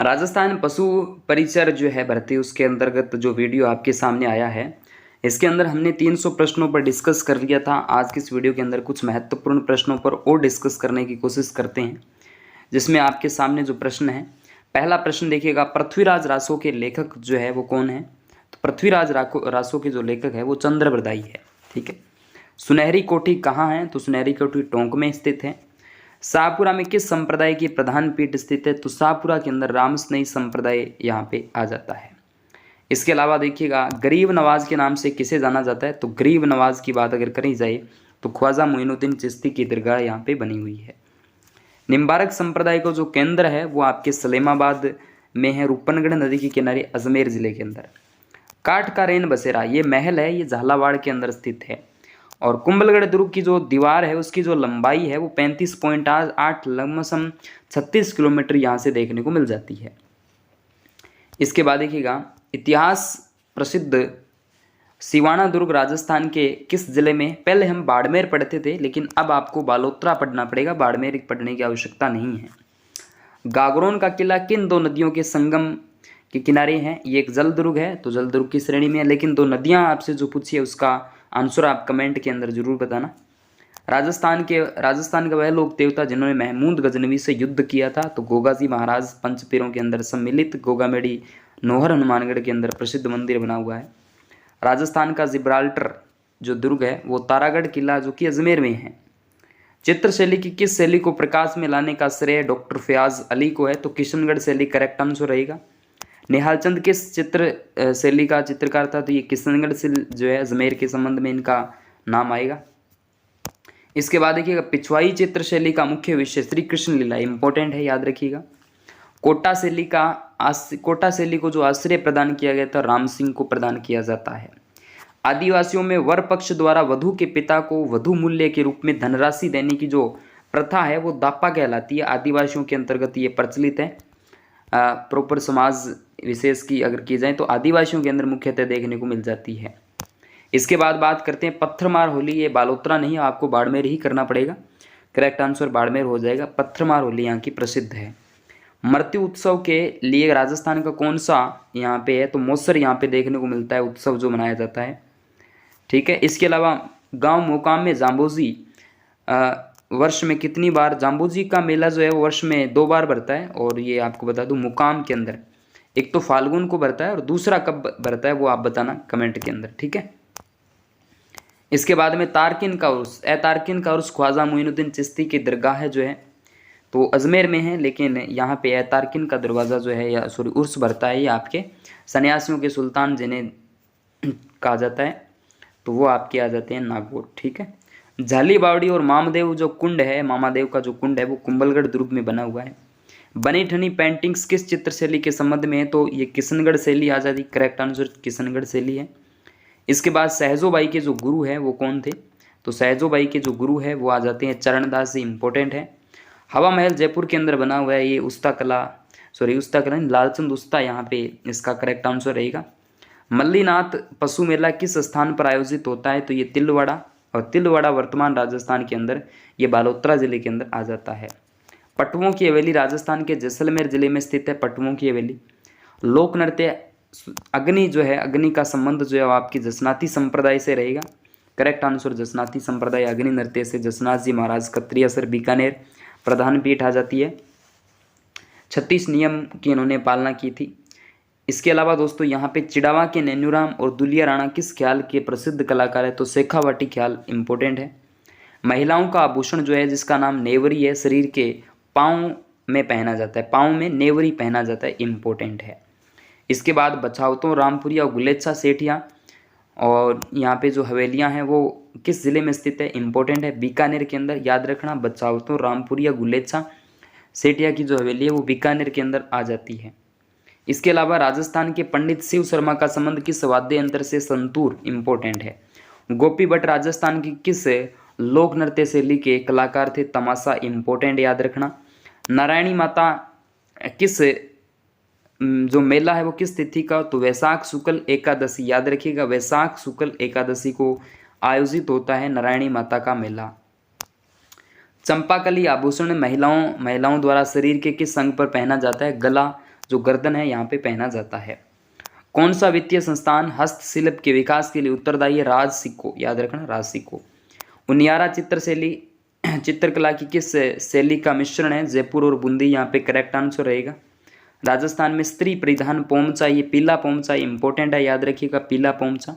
राजस्थान पशु परिचर जो है भर्ती, उसके अंतर्गत जो वीडियो आपके सामने आया है, इसके अंदर हमने 300 प्रश्नों पर डिस्कस कर लिया था। आज की इस वीडियो के अंदर कुछ महत्वपूर्ण प्रश्नों पर और डिस्कस करने की कोशिश करते हैं, जिसमें आपके सामने जो प्रश्न है, पहला प्रश्न देखिएगा, पृथ्वीराज रासो के लेखक जो है वो कौन है? तो पृथ्वीराज रासो के जो लेखक है वो चंद्रबरदाई है। ठीक है। सुनहरी कोठी कहाँ है? तो सुनहरी कोठी टोंक में स्थित है। शाहपुरा में किस संप्रदाय की प्रधान पीठ स्थित है? तो शाहपुरा के अंदर रामस्नेही संप्रदाय यहाँ पे आ जाता है। इसके अलावा देखिएगा, गरीब नवाज के नाम से किसे जाना जाता है? तो गरीब नवाज की बात अगर करी जाए तो ख्वाजा मोइनुद्दीन चिश्ती की दरगाह यहाँ पे बनी हुई है। निम्बारक संप्रदाय का जो केंद्र है वो आपके सलेमाबाद में है, रूपनगढ़ नदी के किनारे अजमेर जिले के अंदर। काठ का रेन बसेरा ये महल है, ये झालावाड़ के अंदर स्थित है। और कुंभलगढ़ दुर्ग की जो दीवार है उसकी जो लंबाई है वो 35.8 लमसम 36 किलोमीटर यहाँ से देखने को मिल जाती है। इसके बाद देखिएगा, इतिहास प्रसिद्ध सिवाना दुर्ग राजस्थान के किस जिले में? पहले हम बाड़मेर पढ़ते थे, लेकिन अब आपको बालोतरा पढ़ना पड़ेगा, बाड़मेर पढ़ने की आवश्यकता नहीं है। गागरोन का किला किन दो नदियों के संगम के किनारे है? ये एक जल दुर्ग है, तो जल दुर्ग की श्रेणी में है, लेकिन दो नदियां आपसे जो पूछी है उसका आंसर आप कमेंट के अंदर जरूर बताना। राजस्थान का वह लोक देवता जिन्होंने महमूद गजनवी से युद्ध किया था? तो गोगाजी महाराज पंचपीरों के अंदर सम्मिलित गोगामेड़ी नोहर हनुमानगढ़ के अंदर प्रसिद्ध मंदिर बना हुआ है। राजस्थान का जिब्राल्टर जो दुर्ग है वो तारागढ़ किला जो कि अजमेर में है। चित्रशैली की किस शैली को प्रकाश में लाने का श्रेय डॉक्टर फयाज अली को है? तो किशनगढ़ शैली करेक्ट आंसर रहेगा। निहालचंद किस चित्र शैली का चित्रकार था? तो ये किशनगढ़ से जो है अजमेर के संबंध में इनका नाम आएगा। इसके बाद देखिएगा, पिछवाई चित्र शैली का मुख्य विषय श्री कृष्ण लीला, इंपॉर्टेंट है, याद रखिएगा। कोटा शैली को जो आश्रय प्रदान किया गया था राम सिंह को प्रदान किया जाता है। आदिवासियों में वर पक्ष द्वारा वधु के पिता को वधु मूल्य के रूप में धनराशि देने की जो प्रथा है वो दापा कहलाती है। आदिवासियों के अंतर्गत ये प्रचलित है। प्रॉपर समाज विशेष की अगर की जाए तो आदिवासियों के अंदर मुख्यतः देखने को मिल जाती है। इसके बाद बात करते हैं पत्थरमार होली, ये बालोतरा नहीं है, आपको बाड़मेर ही करना पड़ेगा। करेक्ट आंसर बाड़मेर हो जाएगा। पत्थरमार होली यहाँ की प्रसिद्ध है। मृत्यु उत्सव के लिए राजस्थान का कौन सा यहाँ पे है? तो मौसर यहाँ पे देखने को मिलता है, उत्सव जो मनाया जाता है। ठीक है। इसके अलावा गांव मोकाम में जाम्बोजी वर्ष में कितनी बार? जाम्बोजी का मेला जो है वो वर्ष में 2 बार भरता है, और ये आपको बता दूं मुकाम के अंदर एक तो फाल्गुन को भरता है और दूसरा कब भरता है वो आप बताना कमेंट के अंदर। ठीक है। इसके बाद में तारकिन का उर्स, तारकिन का उर्स ख्वाजा मोइनुद्दीन चिश्ती की दरगाह जो है तो अजमेर में है, लेकिन यहाँ पे तारकिन का दरवाज़ा जो है या सॉरी उर्स भरता है ये आपके सन्यासियों के सुल्तान जिन्हें कहा जाता है, तो वो आपके आ जाते हैं नागौर। ठीक है। झाली बावड़ी और मामदेव जो कुंड है, मामादेव का जो कुंड है वो कुंभलगढ़ दुर्ग में बना हुआ है। बनी ठनी पेंटिंग्स किस चित्र शैली के संबंध में है? तो ये किशनगढ़ शैली आ जाती, करेक्ट आंसर किशनगढ़ शैली है। इसके बाद सहजोबाई के जो गुरु है वो कौन थे? तो सहजोबाई के जो गुरु है वो आ जाते हैं चरणदास जी, इंपॉर्टेंट है। हवा महल जयपुर के अंदर बना हुआ है, ये उस्ता कला लालचंद उस्ता यहाँ पे इसका करेक्ट आंसर रहेगा। मल्लीनाथ पशु मेला किस स्थान पर आयोजित होता है? तो ये तिलवाड़ा, और तिलवाड़ा वर्तमान राजस्थान के अंदर ये बालोतरा जिले के अंदर आ जाता है। पटवों की हवेली राजस्थान के जैसलमेर जिले में स्थित है, पटवों की हवेली। लोक नृत्य अग्नि जो है, अग्नि का संबंध जो है आपकी जसनाती संप्रदाय से रहेगा। करेक्ट आंसर जसनाती संप्रदाय अग्नि नृत्य से जसनाथ जी महाराज कत्रियासर बीकानेर प्रधान पीठ आ जाती है। 36 नियम की इन्होंने पालना की थी। इसके अलावा दोस्तों यहाँ पे चिड़ावा के नैनूराम और दुलिया राणा किस ख्याल के प्रसिद्ध कलाकार है? तो शेखावाटी ख्याल, इंपॉर्टेंट है। महिलाओं का आभूषण जो है जिसका नाम नेवरी है, शरीर के पाँव में पहना जाता है, पाँव में नेवरी पहना जाता है, इंपॉर्टेंट है। इसके बाद बछावतों, रामपुरिया और गुलेच्छा सेठिया, और यहाँ पे जो हवेलियाँ हैं वो किस ज़िले में स्थित है? इंपॉर्टेंट है, बीकानेर के अंदर, याद रखना। बछावतों, रामपुरिया, गुलेच्छा सेठिया की जो हवेली है वो बीकानेर के अंदर आ जाती है। इसके अलावा राजस्थान के पंडित शिव शर्मा का संबंध किस वाद्य यंत्र से? संतूर, इंपॉर्टेंट है। गोपी भट्ट राजस्थान की किस लोक नृत्य शैली के कलाकार थे? तमाशा, इंपॉर्टेंट, याद रखना। नारायणी माता किस जो मेला है वो किस तिथि का? तो वैशाख शुक्ल एकादशी, याद रखिएगा, वैशाख शुक्ल एकादशी को आयोजित होता है नारायणी माता का मेला। चंपाकली आभूषण महिलाओं द्वारा शरीर के किस अंग पर पहना जाता है? गला, जो गर्दन है यहाँ पे पहना जाता है। कौन सा वित्तीय संस्थान हस्तशिल्प के विकास के लिए उत्तरदायी है? राजसिको, याद रखना राजसिको। उनियारा चित्रकला की किस शैली का मिश्रण है? जयपुर और बूंदी, यहाँ पे करेक्ट आंसर रहेगा। राजस्थान में स्त्री परिधान पोमचा, ये पीला पोमचा इंपॉर्टेंट है, याद रखिएगा पीला पोमचा।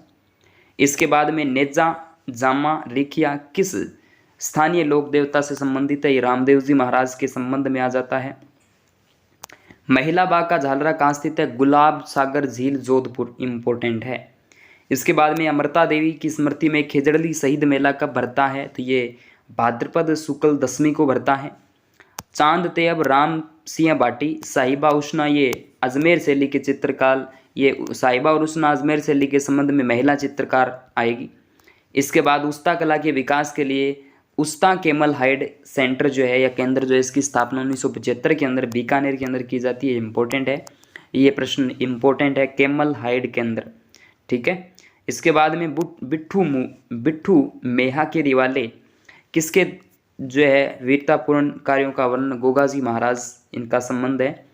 इसके बाद में नेजा जामा रेखिया किस स्थानीय लोक देवता से संबंधित है? ये रामदेव जी महाराज के संबंध में आ जाता है। महिला बाग का झालरा कहाँ स्थित है? गुलाब सागर झील, जोधपुर, इंपॉर्टेंट है। इसके बाद में अमृता देवी की स्मृति में खेजड़ली शहीद मेला कब भरता है? तो ये भाद्रपद शुक्ल दशमी को भरता है। चांद तेब राम सिंह बाटी, साहिबा उष्णा, ये अजमेर शैली के चित्रकार, ये साहिबा और उष्णा अजमेर शैली के संबंध में महिला चित्रकार आएगी। इसके बाद उस्ता कला के विकास के लिए उस्ता केमल हाइड सेंटर जो है या केंद्र जो है, इसकी स्थापना 1975 के अंदर बीकानेर के अंदर की जाती है, इंपॉर्टेंट है, ये प्रश्न इंपॉर्टेंट है, केमल हाइड केंद्र, ठीक है। इसके बाद में बिट्ठू मेहा के रिवाले किसके जो है वीरतापूर्ण कार्यों का वर्णन? गोगाजी महाराज, इनका संबंध है।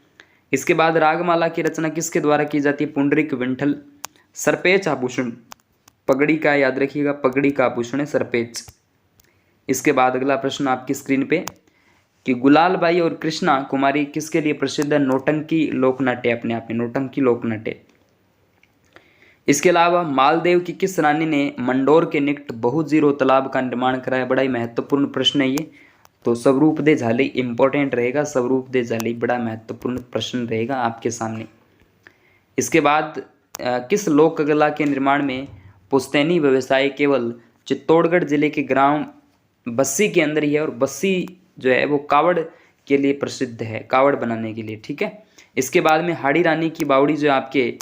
इसके बाद रागमाला की रचना किसके द्वारा की जाती है? पुंडरीक विंठल। सरपेच आभूषण पगड़ी का, याद रखिएगा पगड़ी का आभूषण है सरपेच। इसके बाद अगला प्रश्न आपकी स्क्रीन पे कि गुलालबाई और कृष्णा कुमारी किसके लिए प्रसिद्ध है? नौटंकी लोकनाट्य, अपने आप में नौटंकी लोकनाट्य। इसके अलावा मालदेव की किस रानी ने मंडोर के निकट बहुजीरो तालाब का निर्माण कराया? बड़ा ही महत्वपूर्ण प्रश्न है ये, तो स्वरूप दे झाली इंपॉर्टेंट रहेगा, स्वरूप दे झाली बड़ा महत्वपूर्ण प्रश्न रहेगा आपके सामने। इसके बाद किस लोक कला के निर्माण में पुश्तैनी व्यवसाय केवल चित्तौड़गढ़ जिले के ग्राम बस्सी के अंदर ही है, और बस्सी जो है वो कावड़ के लिए प्रसिद्ध है, कावड़ बनाने के लिए, ठीक है। इसके बाद में हाड़ी रानी की बावड़ी जो है आपके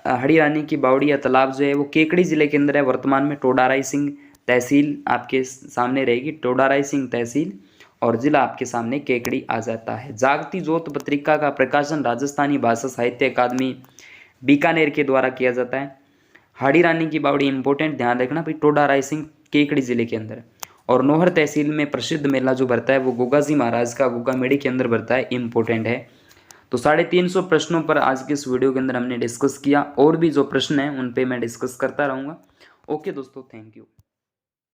हाड़ी रानी की बावड़ी या तालाब जो है वो केकड़ी जिले के अंदर है, वर्तमान में टोडाराई सिंह तहसील आपके सामने रहेगी, टोडाराई सिंह तहसील, और जिला आपके सामने केकड़ी आ जाता है। जागती जोत पत्रिका का प्रकाशन राजस्थानी भाषा साहित्य अकादमी बीकानेर के द्वारा किया जाता है। हाड़ी रानी की बावड़ी इंपॉर्टेंट, ध्यान रखना भाई, टोडाराई सिंह केकड़ी जिले के अंदर। और नोहर तहसील में प्रसिद्ध मेला जो भरता है वो गोगाजी महाराज का गोगामेड़ी के अंदर भरता है, इंपॉर्टेंट है। तो 350 प्रश्नों पर आज के इस वीडियो के अंदर हमने डिस्कस किया, और भी जो प्रश्न हैं उन पे मैं डिस्कस करता रहूँगा। ओके दोस्तों, थैंक यू।